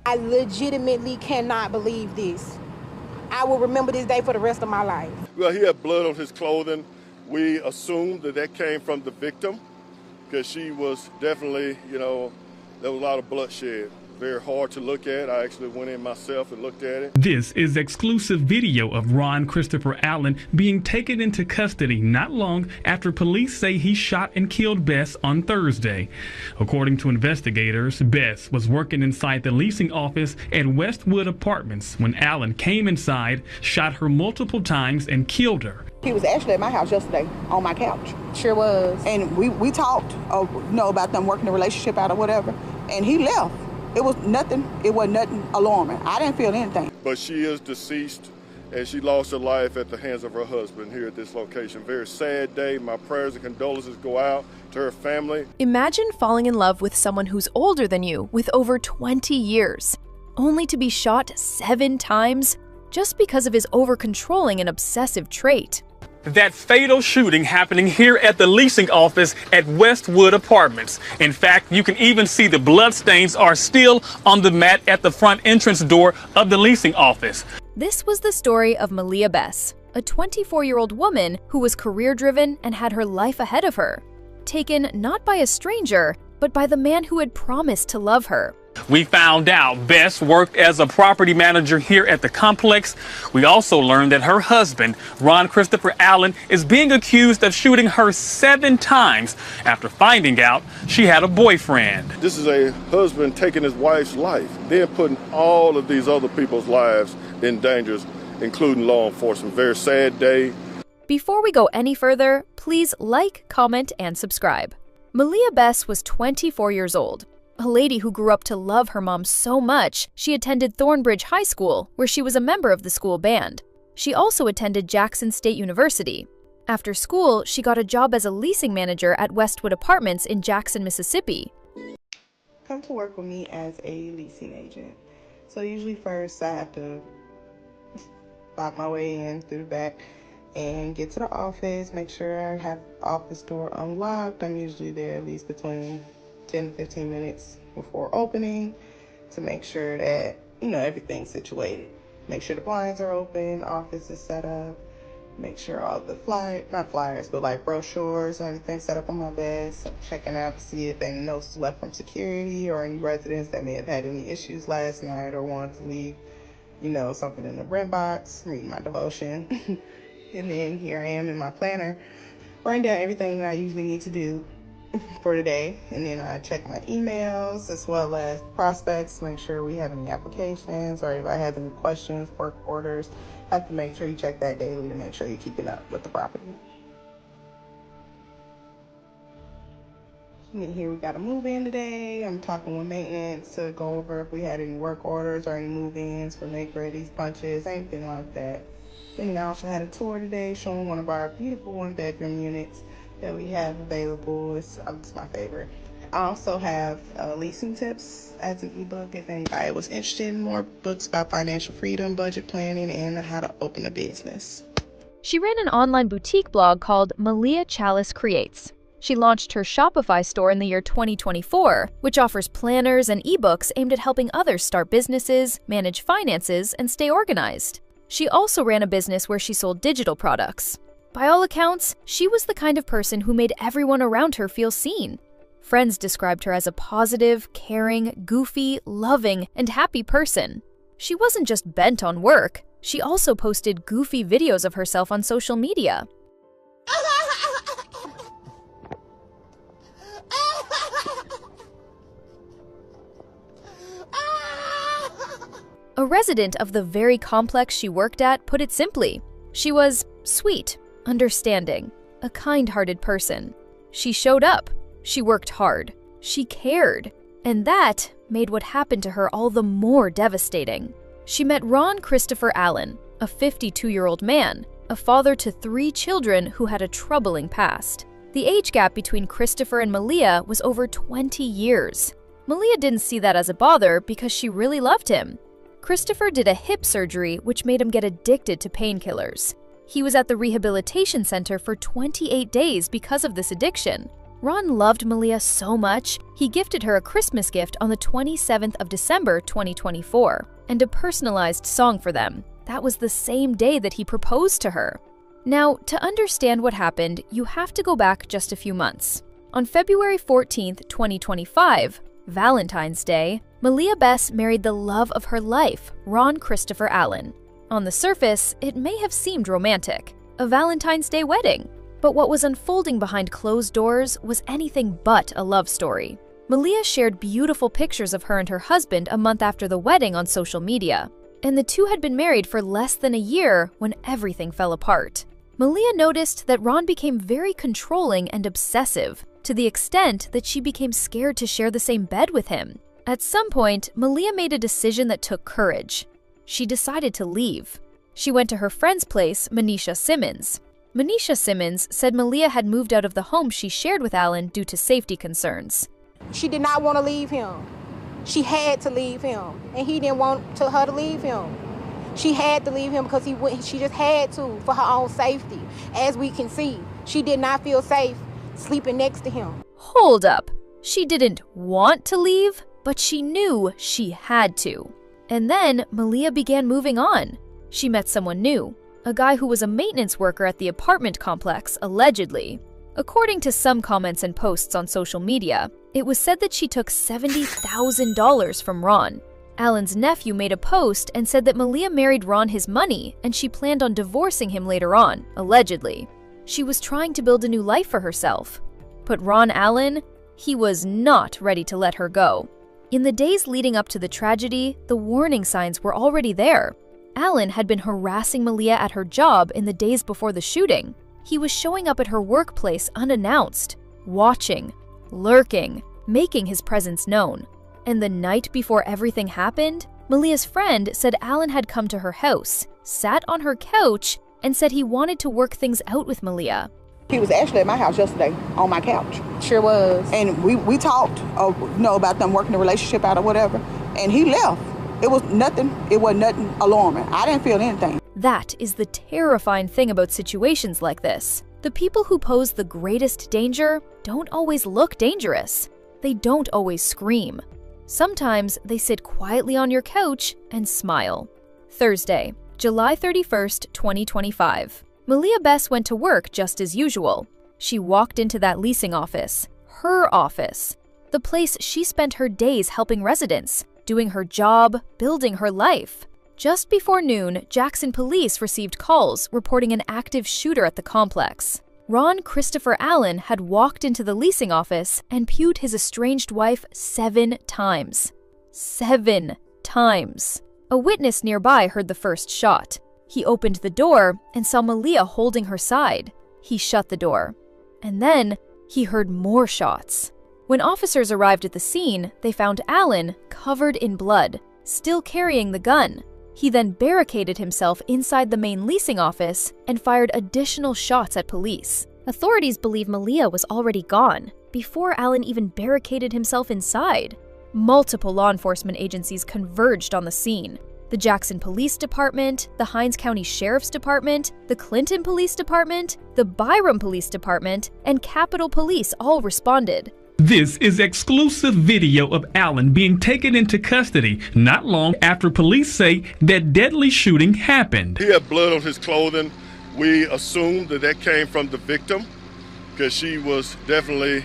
I legitimately cannot believe this. I will remember this day for the rest of my life. Well, he had blood on his clothing. We assumed that came from the victim because she was definitely, there was a lot of bloodshed. Very hard to look at. I actually went in myself and looked at it. This is exclusive video of Ron Christopher Allen being taken into custody not long after police say he shot and killed Bess on Thursday. According to investigators, Bess was working inside the leasing office at Westwood Apartments when Allen came inside, shot her multiple times, and killed her. He was actually at my house yesterday on my couch. Sure was. And we talked, about them working the relationship out or whatever, and he left. It was nothing alarming. I didn't feel anything. But she is deceased, and she lost her life at the hands of her husband here at this location. Very sad day. My prayers and condolences go out to her family. Imagine falling in love with someone who's older than you with over 20 years, only to be shot 7 times just because of his over-controlling and obsessive trait. That fatal shooting happening here at the leasing office at Westwood Apartments. In fact, you can even see the bloodstains are still on the mat at the front entrance door of the leasing office. This was the story of MALEAH Bess, a 24-year-old woman who was career-driven and had her life ahead of her. Taken not by a stranger, but by the man who had promised to love her. We found out Bess worked as a property manager here at the complex. We also learned that her husband, Ron Christopher Allen, is being accused of shooting her 7 times after finding out she had a boyfriend. This is a husband taking his wife's life, then putting all of these other people's lives in danger, including law enforcement. Very sad day. Before we go any further, please like, comment, and subscribe. MALEAH Bess was 24 years old. A lady who grew up to love her mom so much, she attended Thornbridge High School, where she was a member of the school band. She also attended Jackson State University. After school, she got a job as a leasing manager at Westwood Apartments in Jackson, Mississippi. Come to work with me as a leasing agent. So usually first I have to find my way in through the back and get to the office, make sure I have the office door unlocked. I'm usually there at least between 10 to 15 minutes before opening to make sure that, everything's situated. Make sure the blinds are open, office is set up, make sure all the not flyers, but like brochures and everything set up on my desk. Checking out to see if any notes left from security or any residents that may have had any issues last night or wanted to leave, something in the rent box, reading my devotion. And then here I am in my planner, writing down everything that I usually need to do for today. And then I check my emails as well as prospects, make sure we have any applications or if I have any questions, work orders. I have to make sure you check that daily to make sure you're keeping up with the property. And here we got a move-in today. I'm talking with maintenance to go over if we had any work orders or any move-ins for make ready punches, anything like that. Then I also had a tour today showing one of our beautiful 1-bedroom units that we have available. It's my favorite. I also have leasing tips as an ebook if anybody was interested in more books about financial freedom, budget planning, and how to open a business. She ran an online boutique blog called MALEAH Chalice Creates. She launched her Shopify store in the year 2024, which offers planners and ebooks aimed at helping others start businesses, manage finances, and stay organized. She also ran a business where she sold digital products. By all accounts, she was the kind of person who made everyone around her feel seen. Friends described her as a positive, caring, goofy, loving, and happy person. She wasn't just bent on work, she also posted goofy videos of herself on social media. A resident of the very complex she worked at put it simply. She was sweet, understanding, a kind-hearted person. She showed up, she worked hard, she cared, and that made what happened to her all the more devastating. She met Ron Christopher Allen, a 52-year-old man, a father to 3 children who had a troubling past. The age gap between Christopher and MALEAH was over 20 years. MALEAH didn't see that as a bother because she really loved him. Christopher did a hip surgery which made him get addicted to painkillers. He was at the rehabilitation center for 28 days because of this addiction. Ron loved MALEAH so much, he gifted her a Christmas gift on the 27th of December 2024, and a personalized song for them. That was the same day that he proposed to her. Now, to understand what happened, you have to go back just a few months. On February 14th, 2025, Valentine's Day, MALEAH Bess married the love of her life, Ron Christopher Allen. On the surface, it may have seemed romantic, a Valentine's Day wedding. But what was unfolding behind closed doors was anything but a love story. MALEAH shared beautiful pictures of her and her husband a month after the wedding on social media, and the two had been married for less than a year when everything fell apart. MALEAH noticed that Ron became very controlling and obsessive, to the extent that she became scared to share the same bed with him. At some point, MALEAH made a decision that took courage. She decided to leave. She went to her friend's place, Manisha Simmons. Manisha Simmons said MALEAH had moved out of the home she shared with Allen due to safety concerns. She did not want to leave him. She had to leave him, and he didn't want her to leave him. She had to leave him because she just had to for her own safety. As we can see, she did not feel safe sleeping next to him. Hold up. She didn't want to leave, but she knew she had to. And then MALEAH began moving on. She met someone new. A guy who was a maintenance worker at the apartment complex, allegedly. According to some comments and posts on social media, it was said that she took $70,000 from Ron. Allen's nephew made a post and said that MALEAH married Ron his money and she planned on divorcing him later on, allegedly. She was trying to build a new life for herself. But Ron Allen, he was not ready to let her go. In the days leading up to the tragedy, the warning signs were already there. Allen had been harassing MALEAH at her job in the days before the shooting. He was showing up at her workplace unannounced, watching, lurking, making his presence known. And the night before everything happened, MALEAH's friend said Allen had come to her house, sat on her couch, and said he wanted to work things out with MALEAH. He was actually at my house yesterday on my couch. Sure was. And we talked, about them working the relationship out or whatever. And he left. It wasn't nothing alarming. I didn't feel anything. That is the terrifying thing about situations like this. The people who pose the greatest danger don't always look dangerous. They don't always scream. Sometimes they sit quietly on your couch and smile. Thursday, July 31st, 2025. MALEAH Bess went to work just as usual. She walked into that leasing office, her office, the place she spent her days helping residents, doing her job, building her life. Just before noon, Jackson police received calls reporting an active shooter at the complex. Ron Christopher Allen had walked into the leasing office and pewed his estranged wife 7 times. 7 times. A witness nearby heard the first shot. He opened the door and saw MALEAH holding her side. He shut the door. And then he heard more shots. When officers arrived at the scene, they found Allen covered in blood, still carrying the gun. He then barricaded himself inside the main leasing office and fired additional shots at police. Authorities believe MALEAH was already gone before Allen even barricaded himself inside. Multiple law enforcement agencies converged on the scene. The Jackson Police Department, the Hinds County Sheriff's Department, the Clinton Police Department, the Byram Police Department, and Capitol Police all responded. This is exclusive video of Allen being taken into custody not long after police say that deadly shooting happened. He had blood on his clothing. We assumed that came from the victim because she was definitely,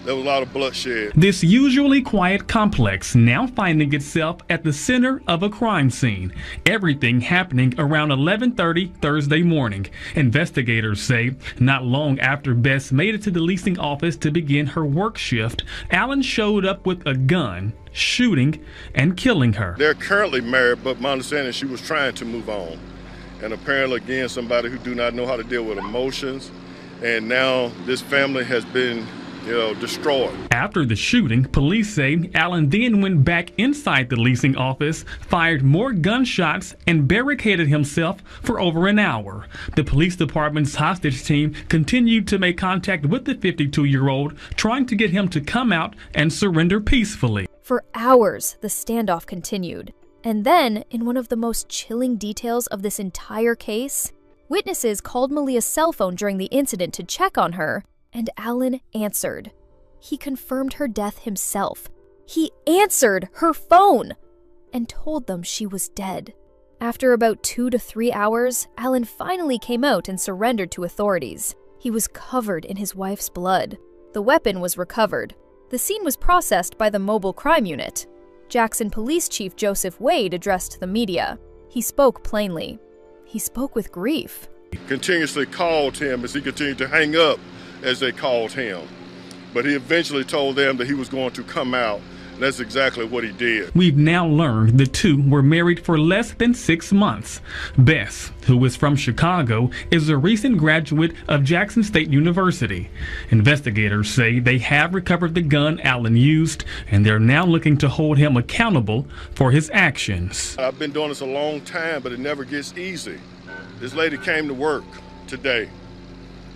there was a lot of bloodshed. This usually quiet complex now finding itself at the center of a crime scene. Everything happening around 11:30 Thursday morning. Investigators say not long after Bess made it to the leasing office to begin her work shift, Allen showed up with a gun, shooting and killing her. They're currently married, but my understanding is she was trying to move on. And apparently, again, somebody who do not know how to deal with emotions. And now this family has been destroyed. After the shooting, police say Allen then went back inside the leasing office, fired more gunshots, and barricaded himself for over an hour. The police department's hostage team continued to make contact with the 52-year-old, trying to get him to come out and surrender peacefully. For hours, the standoff continued. And then, in one of the most chilling details of this entire case, witnesses called MALEAH's cell phone during the incident to check on her, And Allen answered. He confirmed her death himself. He answered her phone and told them she was dead. After about 2 to 3 hours, Allen finally came out and surrendered to authorities. He was covered in his wife's blood. The weapon was recovered. The scene was processed by the Mobile Crime Unit. Jackson Police Chief Joseph Wade addressed the media. He spoke plainly. He spoke with grief. Continuously called him as he continued to hang up as they called him. But he eventually told them that he was going to come out. And that's exactly what he did. We've now learned the two were married for less than 6 months. Bess, who is from Chicago, is a recent graduate of Jackson State University. Investigators say they have recovered the gun Allen used, and they're now looking to hold him accountable for his actions. I've been doing this a long time, but it never gets easy. This lady came to work today.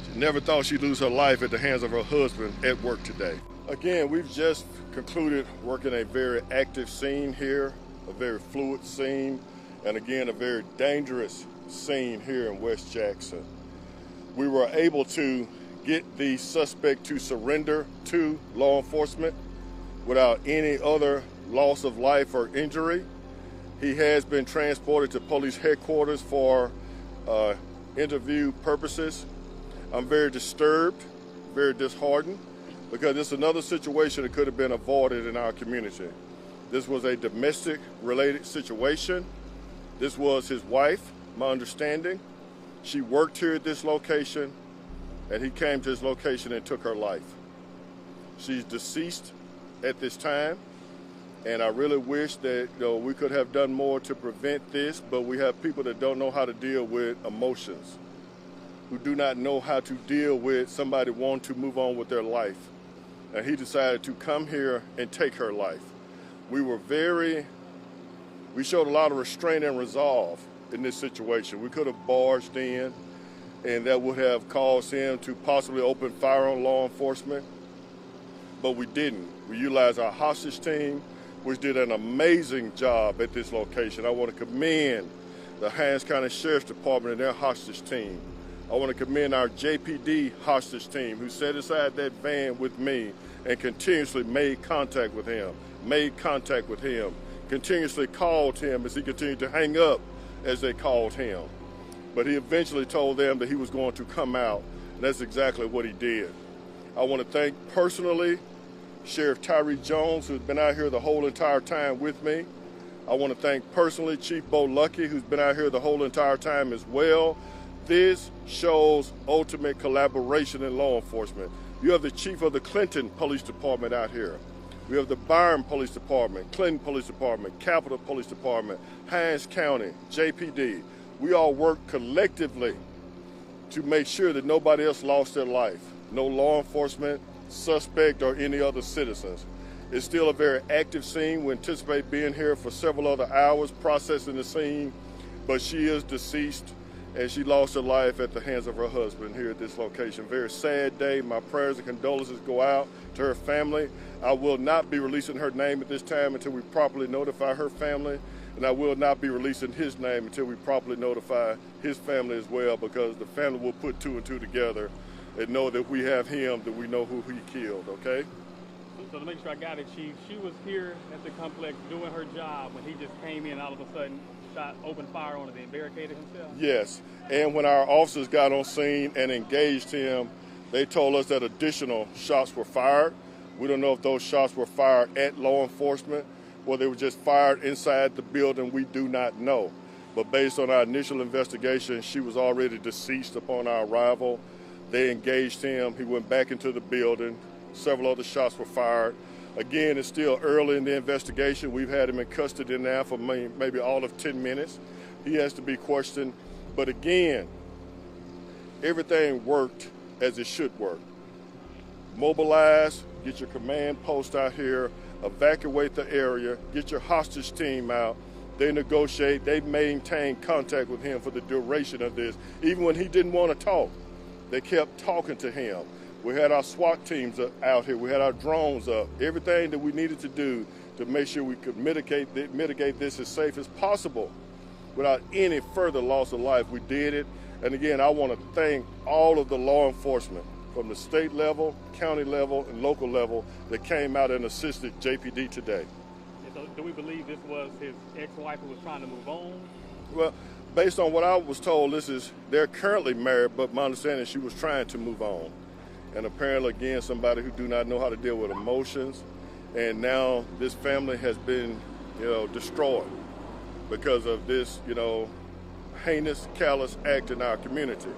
She never thought she'd lose her life at the hands of her husband at work today. Again, we've just concluded working a very active scene here, a very fluid scene, and again, a very dangerous scene here in West Jackson. We were able to get the suspect to surrender to law enforcement without any other loss of life or injury. He has been transported to police headquarters for interview purposes. I'm very disturbed, very disheartened, because it's another situation that could have been avoided in our community. This was a domestic related situation. This was his wife, my understanding. She worked here at this location, and he came to this location and took her life. She's deceased at this time, and I really wish that we could have done more to prevent this, but we have people that don't know how to deal with emotions, who do not know how to deal with somebody wanting to move on with their life. And he decided to come here and take her life. We showed a lot of restraint and resolve in this situation. We could have barged in, and that would have caused him to possibly open fire on law enforcement, but we didn't. We utilized our hostage team, which did an amazing job at this location. I want to commend the Hinds County Sheriff's Department and their hostage team. I want to commend our JPD hostage team, who set aside that van with me and continuously made contact with him, continuously called him as he continued to hang up as they called him. But he eventually told them that he was going to come out, and that's exactly what he did. I want to thank personally Sheriff Tyree Jones, who's been out here the whole entire time with me. I want to thank personally Chief Bo Lucky, who's been out here the whole entire time as well. This shows ultimate collaboration in law enforcement. You have the chief of the Clinton Police Department out here. We have the Byron Police Department, Clinton Police Department, Capitol Police Department, Hinds County, JPD. We all work collectively to make sure that nobody else lost their life. No law enforcement, suspect, or any other citizens. It's still a very active scene. We anticipate being here for several other hours processing the scene, but she is deceased, and she lost her life at the hands of her husband here at this location. Very sad day. My prayers and condolences go out to her family. I will not be releasing her name at this time until we properly notify her family, and I will not be releasing his name until we properly notify his family as well, because the family will put 2 and 2 together and know that we have him, that we know who he killed, okay? So to make sure I got it, Chief, she was here at the complex doing her job when he just came in all of a sudden, opened fire on it and barricaded himself? Yes, and when our officers got on scene and engaged him, they told us that additional shots were fired. We don't know if those shots were fired at law enforcement or they were just fired inside the building. We do not know. But based on our initial investigation, she was already deceased upon our arrival. They engaged him. He went back into the building. Several other shots were fired. Again, it's still early in the investigation. We've had him in custody now for maybe all of 10 minutes. He has to be questioned. But again, everything worked as it should work. Mobilize, get your command post out here, evacuate the area, get your hostage team out. They negotiate, they maintain contact with him for the duration of this. Even when he didn't want to talk, they kept talking to him. We had our SWAT teams out here. We had our drones up. Everything that we needed to do to make sure we could mitigate this as safe as possible without any further loss of life. We did it. And again, I want to thank all of the law enforcement from the state level, county level, and local level that came out and assisted JPD today. And so do we believe this was his ex-wife who was trying to move on? Well, based on what I was told, they're currently married, but my understanding is she was trying to move on. And apparently, again, somebody who do not know how to deal with emotions. And now this family has been, destroyed because of this, heinous, callous act in our community.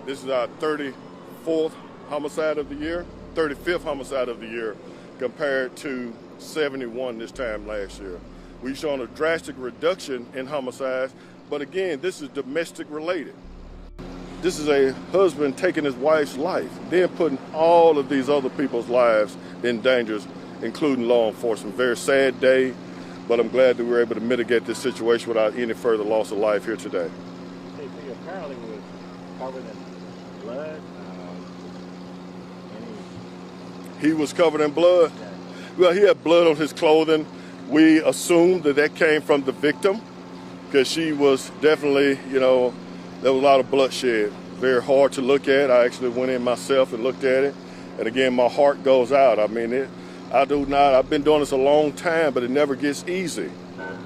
This is our 34th homicide of the year, 35th homicide of the year, compared to 71 this time last year. We've shown a drastic reduction in homicides, but again, this is domestic related. This is a husband taking his wife's life, then putting all of these other people's lives in danger, including law enforcement. Very sad day, but I'm glad that we were able to mitigate this situation without any further loss of life here today. He apparently was covered in blood. He was covered in blood? Well, he had blood on his clothing. We assumed that came from the victim because she was definitely, there was a lot of bloodshed. Very hard to look at. I actually went in myself and looked at it. And again, my heart goes out. I've been doing this a long time, but it never gets easy.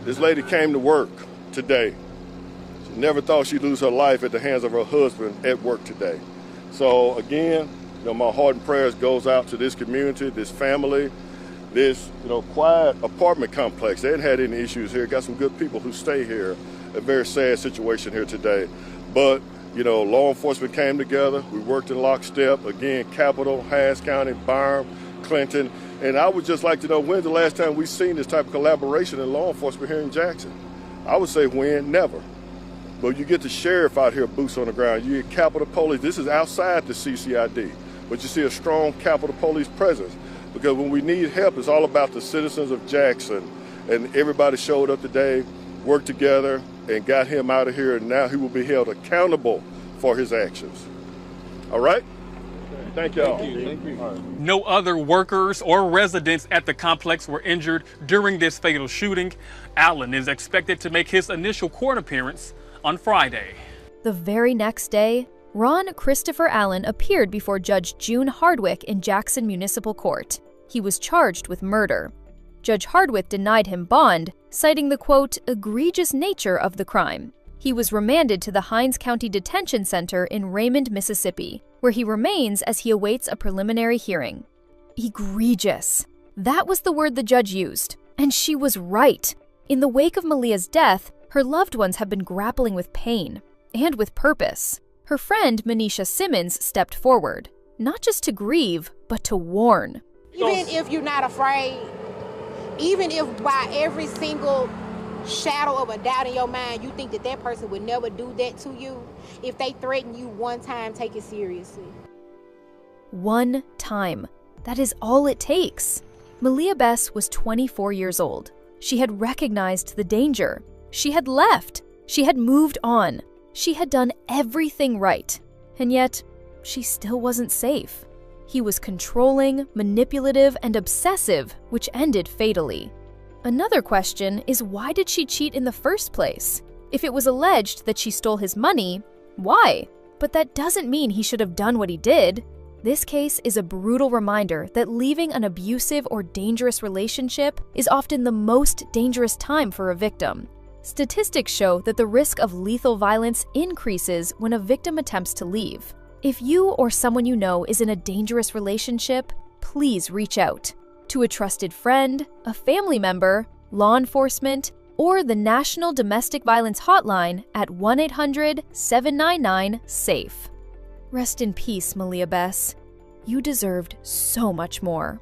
This lady came to work today. She never thought she'd lose her life at the hands of her husband at work today. So again, my heart and prayers goes out to this community, this family, this, quiet apartment complex. They hadn't had any issues here. Got some good people who stay here. A very sad situation here today. But, law enforcement came together. We worked in lockstep. Again, Capitol, Harris County, Byram, Clinton. And I would just like to know, when's the last time we've seen this type of collaboration in law enforcement here in Jackson? I would say when, never. But you get the sheriff out here, boots on the ground. You get Capitol Police. This is outside the CCID. But you see a strong Capitol Police presence. Because when we need help, it's all about the citizens of Jackson. And everybody showed up today, worked together, and got him out of here. And now he will be held accountable for his actions. All right? Thank y'all. Thank you. No other workers or residents at the complex were injured during this fatal shooting. Allen is expected to make his initial court appearance on Friday. The very next day, Ron Christopher Allen appeared before Judge June Hardwick in Jackson Municipal Court. He was charged with murder. Judge Hardwick denied him bond, citing the, quote, egregious nature of the crime. He was remanded to the Hinds County Detention Center in Raymond, Mississippi, where he remains as he awaits a preliminary hearing. Egregious. That was the word the judge used, and she was right. In the wake of MALEAH's death, her loved ones have been grappling with pain and with purpose. Her friend, Manisha Simmons, stepped forward, not just to grieve, but to warn. Even if you're not afraid, even if by every single shadow of a doubt in your mind, you think that person would never do that to you, if they threaten you one time, take it seriously. One time. That is all it takes. MALEAH Bess was 24 years old. She had recognized the danger. She had left. She had moved on. She had done everything right. And yet, she still wasn't safe. He was controlling, manipulative, and obsessive, which ended fatally. Another question is, why did she cheat in the first place? If it was alleged that she stole his money, why? But that doesn't mean he should have done what he did. This case is a brutal reminder that leaving an abusive or dangerous relationship is often the most dangerous time for a victim. Statistics show that the risk of lethal violence increases when a victim attempts to leave. If you or someone you know is in a dangerous relationship, please reach out to a trusted friend, a family member, law enforcement, or the National Domestic Violence Hotline at 1-800-799-SAFE. Rest in peace, MALEAH Bess. You deserved so much more.